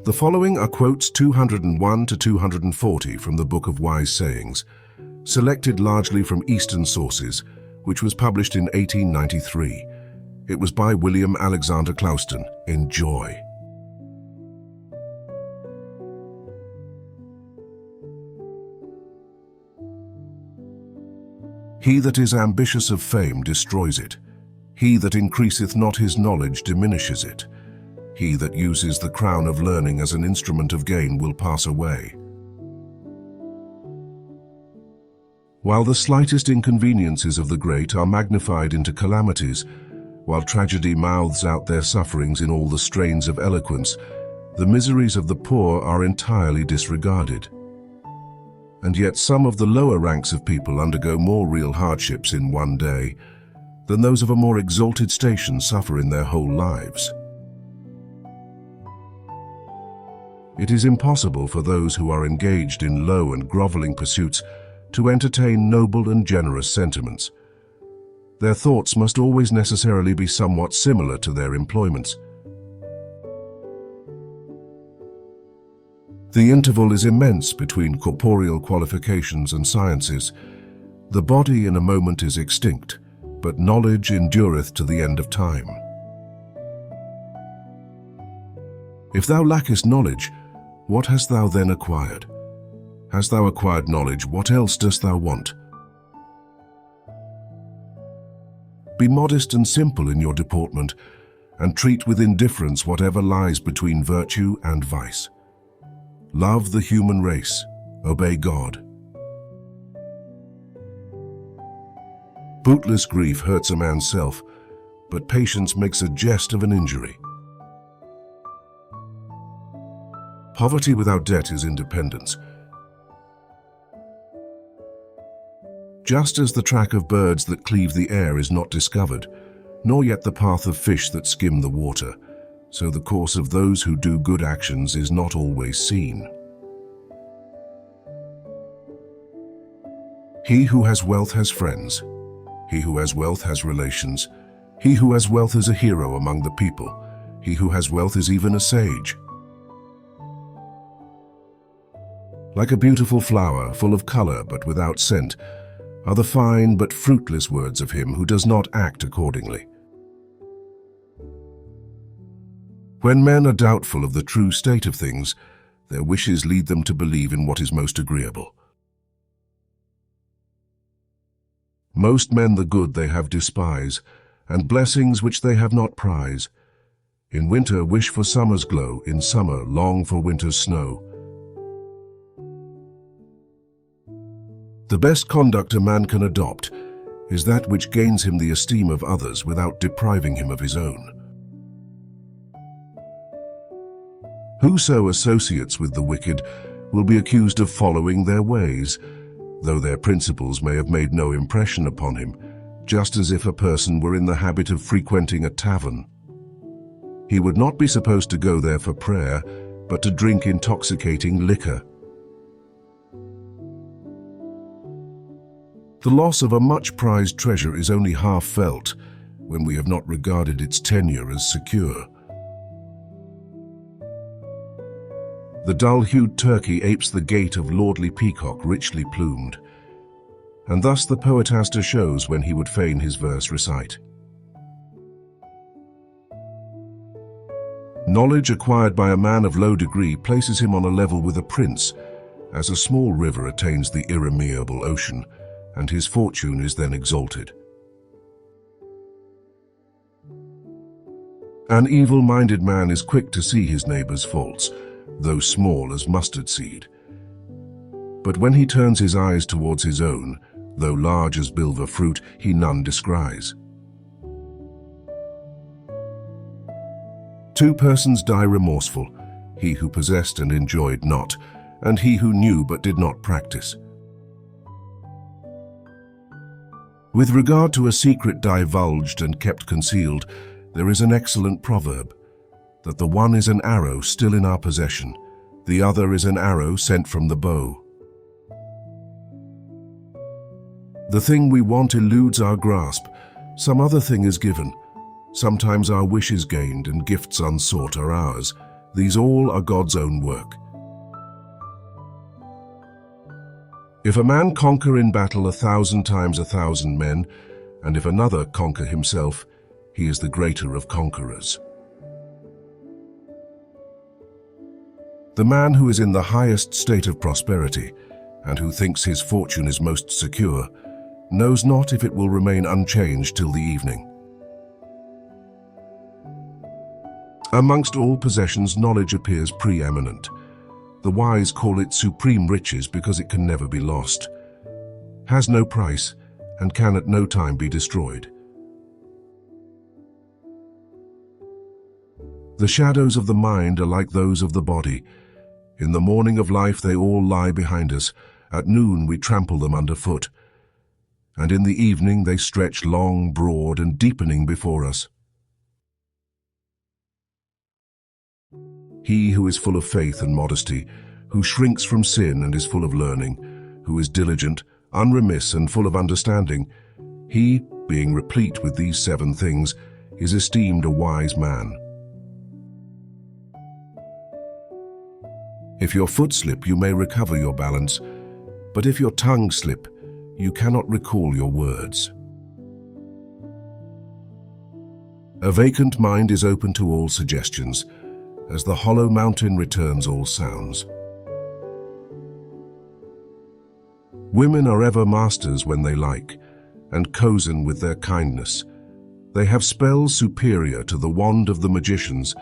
The following are quotes 201 to 240 from the Book of Wise Sayings, selected largely from Eastern sources, which was published in 1893. It was by William Alexander Clouston. Enjoy. He that is ambitious of fame destroys it. He that increaseth not his knowledge diminishes it. He that uses the crown of learning as an instrument of gain will pass away. While the slightest inconveniences of the great are magnified into calamities, while tragedy mouths out their sufferings in all the strains of eloquence, the miseries of the poor are entirely disregarded. And yet some of the lower ranks of people undergo more real hardships in one day than those of a more exalted station suffer in their whole lives. It is impossible for those who are engaged in low and groveling pursuits to entertain noble and generous sentiments. Their thoughts must always necessarily be somewhat similar to their employments. The interval is immense between corporeal qualifications and sciences. The body in a moment is extinct, but knowledge endureth to the end of time. If thou lackest knowledge, what hast thou then acquired? Hast thou acquired knowledge, what else dost thou want? Be modest and simple in your deportment, and treat with indifference whatever lies between virtue and vice. Love the human race, obey God. Bootless grief hurts a man's self, but patience makes a jest of an injury. Poverty without debt is independence. Just as the track of birds that cleave the air is not discovered, nor yet the path of fish that skim the water, so the course of those who do good actions is not always seen. He who has wealth has friends. He who has wealth has relations. He who has wealth is a hero among the people. He who has wealth is even a sage. Like a beautiful flower, full of color but without scent, are the fine but fruitless words of him who does not act accordingly. When men are doubtful of the true state of things, their wishes lead them to believe in what is most agreeable. Most men the good they have despise, and blessings which they have not prize. In winter wish for summer's glow, in summer long for winter's snow. The best conduct a man can adopt is that which gains him the esteem of others without depriving him of his own. Whoso associates with the wicked will be accused of following their ways, though their principles may have made no impression upon him, just as if a person were in the habit of frequenting a tavern. He would not be supposed to go there for prayer, but to drink intoxicating liquor. The loss of a much prized treasure is only half felt when we have not regarded its tenure as secure. The dull-hued turkey apes the gait of lordly peacock richly plumed, and thus the poetaster shows when he would fain his verse recite. Knowledge acquired by a man of low degree places him on a level with a prince, as a small river attains the irremeable ocean, and his fortune is then exalted. An evil-minded man is quick to see his neighbor's faults, though small as mustard seed. But when he turns his eyes towards his own, though large as bilver fruit, he none descries. Two persons die remorseful, he who possessed and enjoyed not, and he who knew but did not practice. With regard to a secret divulged and kept concealed, there is an excellent proverb, that the one is an arrow still in our possession, the other is an arrow sent from the bow. The thing we want eludes our grasp, some other thing is given. Sometimes our wish is gained and gifts unsought are ours. These all are God's own work. If a man conquer in battle 1,000 times 1,000 men, and if another conquer himself, he is the greater of conquerors. The man who is in the highest state of prosperity, and who thinks his fortune is most secure, knows not if it will remain unchanged till the evening. Amongst all possessions, knowledge appears preeminent. The wise call it supreme riches because it can never be lost, has no price, and can at no time be destroyed. The shadows of the mind are like those of the body. In the morning of life they all lie behind us. At noon we trample them underfoot. And in the evening they stretch long, broad, and deepening before us. He who is full of faith and modesty, who shrinks from sin and is full of learning, who is diligent, unremiss, and full of understanding, he, being replete with these 7 things, is esteemed a wise man. If your foot slip, you may recover your balance, but if your tongue slip, you cannot recall your words. A vacant mind is open to all suggestions, as the hollow mountain returns all sounds. Women are ever masters when they like, and cozen with their kindness. They have spells superior to the wand of the magicians,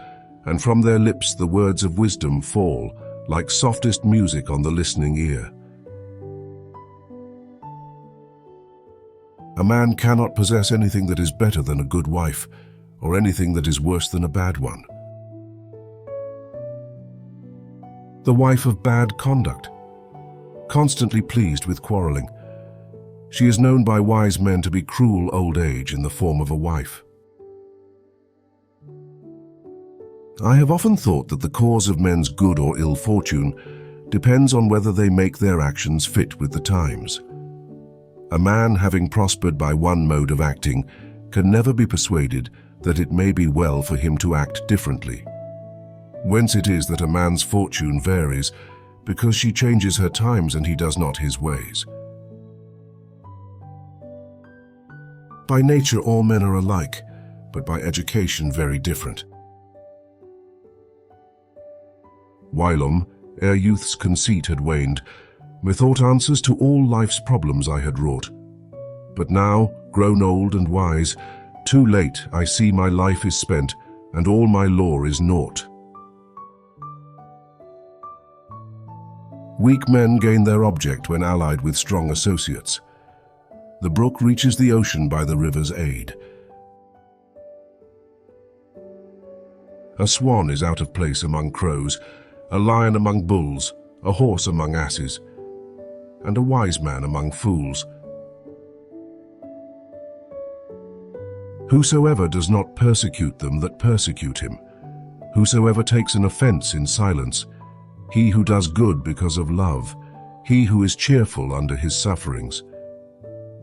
and from their lips the words of wisdom fall, like softest music on the listening ear. A man cannot possess anything that is better than a good wife, or anything that is worse than a bad one. The wife of bad conduct, constantly pleased with quarreling. She is known by wise men to be cruel old age in the form of a wife. I have often thought that the cause of men's good or ill fortune depends on whether they make their actions fit with the times. A man having prospered by one mode of acting can never be persuaded that it may be well for him to act differently. Whence it is that a man's fortune varies, because she changes her times and he does not his ways. By nature all men are alike, but by education very different. Whilom, ere youth's conceit had waned, methought answers to all life's problems I had wrought. But now, grown old and wise, too late I see my life is spent, and all my lore is naught. Weak men gain their object when allied with strong associates. The brook reaches the ocean by the river's aid. A swan is out of place among crows, a lion among bulls, a horse among asses, and a wise man among fools. Whosoever does not persecute them that persecute him, whosoever takes an offense in silence, he who does good because of love, he who is cheerful under his sufferings.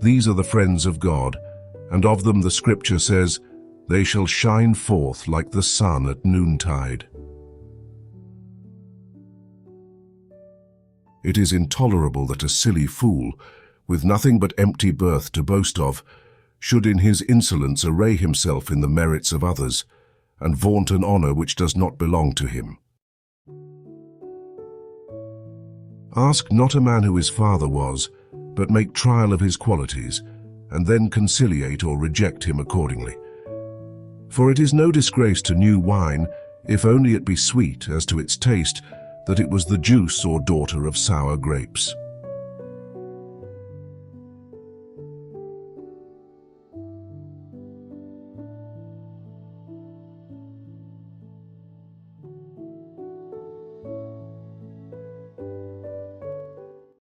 These are the friends of God, and of them the Scripture says, they shall shine forth like the sun at noontide. It is intolerable that a silly fool, with nothing but empty birth to boast of, should in his insolence array himself in the merits of others, and vaunt an honor which does not belong to him. Ask not a man who his father was, but make trial of his qualities, and then conciliate or reject him accordingly. For it is no disgrace to new wine, if only it be sweet as to its taste, that it was the juice or daughter of sour grapes.